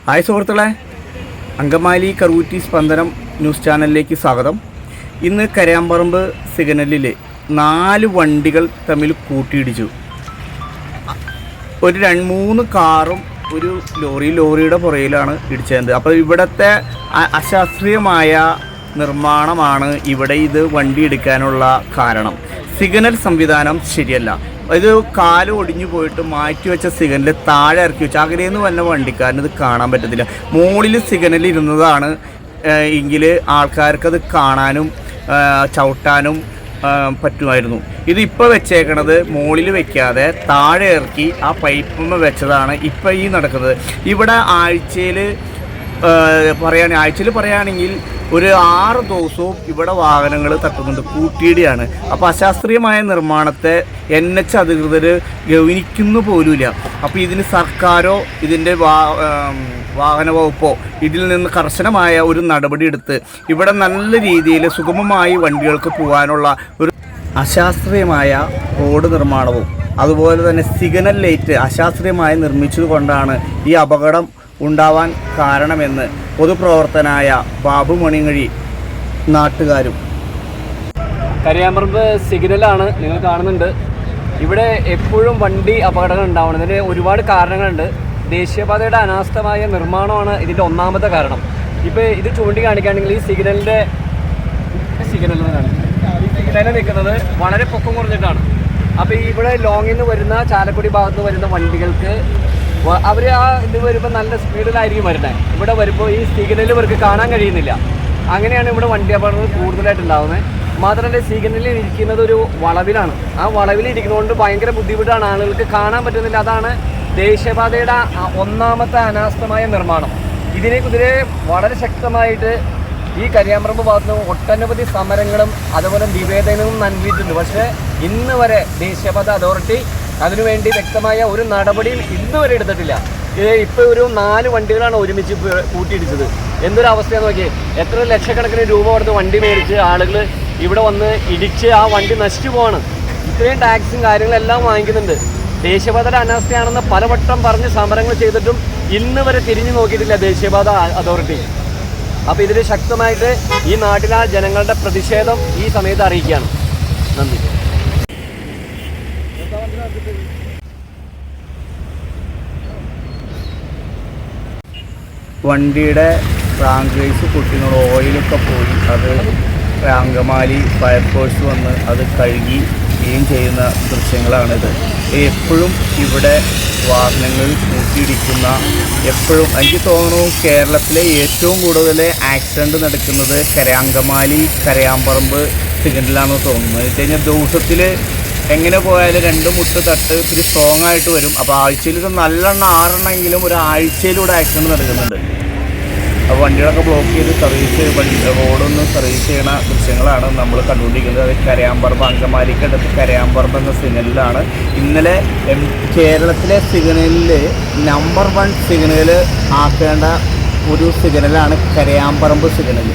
Hi സുഹൃത്തുക്കളെ, അങ്കമാലി കറൂറ്റി സ്പന്ദനം news ചാനലിലേക്ക് സ്വാഗതം. ഇന്ന് കരയാമ്പറമ്പ് സിഗ്നലിൽ 4 വണ്ടികൾ തമ്മിൽ കൂട്ടിയിടിച്ചു. ഒരു 3 കാറും ഒരു ലോറിയുടെ പുറയിലാണ് ഇടിച്ചത്. അപ്പോൾ ഇവിടുത്തെ അശാസ്ത്രീയമായ നിർമ്മാണമാണ് ഇവിടെ ഇത് വണ്ടി എടുക്കാനുള്ള കാരണം. സിഗ്നൽ സംവിധാനം ശരിയല്ല. ഇത് കാല് ഒടിഞ്ഞു പോയിട്ട് മാറ്റിവെച്ച സിഗ്നൽ താഴെ ഇറക്കി വെച്ചു. അകലേന്ന് വന്ന വണ്ടിക്കാരന് ഇത് കാണാൻ പറ്റത്തില്ല. മുകളിൽ സിഗ്നൽ ഇരുന്നതാണ് എങ്കിൽ ആൾക്കാർക്കത് കാണാനും ചവിട്ടാനും പറ്റുമായിരുന്നു. ഇതിപ്പോൾ വെച്ചേക്കണത് മുകളിൽ വെക്കാതെ താഴെ ഇറക്കി ആ പൈപ്പുമ്മ വെച്ചതാണ് ഇപ്പോൾ ഈ നടക്കുന്നത്. ഇവിടെ ആഴ്ചയിൽ പറയുകയാണെങ്കിൽ ഒരു 6 ദിവസവും ഇവിടെ വാഹനങ്ങൾ തട്ടുന്നുണ്ട്. കൂട്ടിയിടിയാണ്. അപ്പോൾ അശാസ്ത്രീയമായ നിർമ്മാണത്തെ NH അധികൃതർ ഗവനിക്കുന്നു പോലുമില്ല. അപ്പോൾ ഇതിന് സർക്കാരോ ഇതിൻ്റെ വാഹന വകുപ്പോ ഇതിൽ നിന്ന് കർശനമായ ഒരു നടപടി എടുത്ത് ഇവിടെ നല്ല രീതിയിൽ സുഗമമായി വണ്ടികൾക്ക് പോകാനുള്ള ഒരു അശാസ്ത്രീയമായ റോഡ് നിർമ്മാണവും അതുപോലെ തന്നെ സിഗ്നൽ ലൈറ്റ് അശാസ്ത്രീയമായി നിർമ്മിച്ചതുകൊണ്ടാണ് ഈ അപകടം ഉണ്ടാവാൻ കാരണമെന്ന് പൊതുപ്രവർത്തനായ ബാബു മണിങ്ങഴി നാട്ടുകാരും. കരയാമ്പറമ്പ് സിഗ്നലാണ് നിങ്ങൾ കാണുന്നുണ്ട്. ഇവിടെ എപ്പോഴും വണ്ടി അപകടങ്ങൾ ഉണ്ടാവുന്നതിന് ഒരുപാട് കാരണങ്ങളുണ്ട്. ദേശീയപാതയുടെ അനാസ്ഥമായ നിർമ്മാണമാണ് ഇതിൻ്റെ ഒന്നാമത്തെ കാരണം. ഇപ്പോൾ ഇത് ചൂണ്ടിക്കാണിക്കുകയാണെങ്കിൽ ഈ സിഗ്നലിൽ നിൽക്കുന്നത് വളരെ പൊക്കം കുറഞ്ഞിട്ടാണ്. അപ്പോൾ ഇവിടെ ലോങ്ങിൽ നിന്ന് വരുന്ന ചാലക്കുടി ഭാഗത്ത് നിന്ന് വരുന്ന വണ്ടികൾക്ക് അവർ ഇത് വരുമ്പോൾ നല്ല സ്പീഡിലായിരിക്കും വരുന്നത്. ഇവിടെ വരുമ്പോൾ ഈ സിഗ്നൽ ഇവർക്ക് കാണാൻ കഴിയുന്നില്ല. അങ്ങനെയാണ് ഇവിടെ വണ്ടി അപകടങ്ങൾ കൂടുതലായിട്ടുണ്ടാകുന്നത്. മാത്രമല്ല സിഗ്നലിൽ ഇരിക്കുന്നത് ഒരു വളവിലാണ്. ആ വളവിൽ ഇരിക്കുന്നതുകൊണ്ട് ഭയങ്കര ബുദ്ധിമുട്ടാണ്, ആളുകൾക്ക് കാണാൻ പറ്റുന്നില്ല. അതാണ് ദേശീയപാതയുടെ ഒന്നാമത്തെ അനാസ്ഥമായ നിർമ്മാണം. ഇതിനെക്കുതിരെ വളരെ ശക്തമായിട്ട് ഈ കരയാമ്പറമ്പ് ഭാഗത്ത് ഒട്ടനവധി സമരങ്ങളും അതുപോലെ നിവേദനവും നൽകിയിട്ടുണ്ട്. പക്ഷേ ഇന്ന് വരെ ദേശീയപാത അതോറിറ്റി അതിനുവേണ്ടി വ്യക്തമായ ഒരു നടപടിയും ഇന്ന് വരെ എടുത്തിട്ടില്ല. ഇപ്പോൾ ഒരു 4 വണ്ടികളാണ് ഒരുമിച്ച് കൂട്ടിയിടിച്ചത്. എന്തൊരു അവസ്ഥയാണെന്ന് നോക്കി. എത്ര ലക്ഷക്കണക്കിന് രൂപ കൊടുത്ത് വണ്ടി മേടിച്ച് ആളുകൾ ഇവിടെ വന്ന് ഇടിച്ച് ആ വണ്ടി നശിച്ചു പോവാണ്. ഇത്രയും ടാക്സും കാര്യങ്ങളെല്ലാം വാങ്ങിക്കുന്നുണ്ട്. ദേശീയപാതയുടെ അനാസ്ഥയാണെന്ന് പലവട്ടം പറഞ്ഞ് സമരങ്ങൾ ചെയ്തിട്ടും ഇന്ന് വരെ തിരിഞ്ഞു നോക്കിയിട്ടില്ല ദേശീയപാത അതോറിറ്റി. അപ്പോൾ ഇതിൽ ശക്തമായിട്ട് ഈ നാട്ടിലെ ജനങ്ങളുടെ പ്രതിഷേധം ഈ സമയത്ത് അറിയിക്കുകയാണ്. നന്ദി. വണ്ടിയുടെ ടാങ്ക് കേസ് പൊട്ടിങ്ങൾ ഓയിലൊക്കെ പോയി അത് അങ്കമാലി ഫയർഫോഴ്സ് വന്ന് അത് കഴുകി ക്ലീൻ ചെയ്യുന്ന ദൃശ്യങ്ങളാണിത്. എപ്പോഴും ഇവിടെ വാഹനങ്ങൾ കൂട്ടിയിടിക്കുന്ന എപ്പോഴും എനിക്ക് തോന്നുന്നു കേരളത്തിലെ ഏറ്റവും കൂടുതൽ ആക്സിഡൻറ്റ് നടക്കുന്നത് അങ്കമാലി കരയാമ്പറമ്പ് സിഗ്നലിലാണെന്ന് തോന്നുന്നു. എന്ന് വെച്ച് കഴിഞ്ഞാൽ ദിവസത്തിൽ എങ്ങനെ പോയാലും 2 മുട്ട് തട്ട് ഇത്തിരി സ്ട്രോങ് ആയിട്ട് വരും. അപ്പോൾ ആഴ്ചയിൽ ഇത് നല്ലെണ്ണം 6 എണ്ണമെങ്കിലും ഒരു ആഴ്ചയിലൂടെ ആക്സിഡൻറ്റ് നടക്കുന്നുണ്ട്. അപ്പോൾ വണ്ടികളൊക്കെ ബ്ലോക്ക് ചെയ്ത് റോഡൊന്ന് സർവീസ് ചെയ്യുന്ന ദൃശ്യങ്ങളാണ് നമ്മൾ കണ്ടുകൊണ്ടിരിക്കുന്നത്. അത് കരയാമ്പറമ്പ് അങ്കമാലിക്കടുത്ത് കരയാമ്പറമ്പ് എന്ന സിഗ്നലിലാണ്. ഇന്നലെ കേരളത്തിലെ സിഗ്നലിൽ നമ്പർ 1 സിഗ്നൽ ആക്കേണ്ട ഒരു സിഗ്നലാണ് കരയാമ്പറമ്പ് സിഗ്നൽ.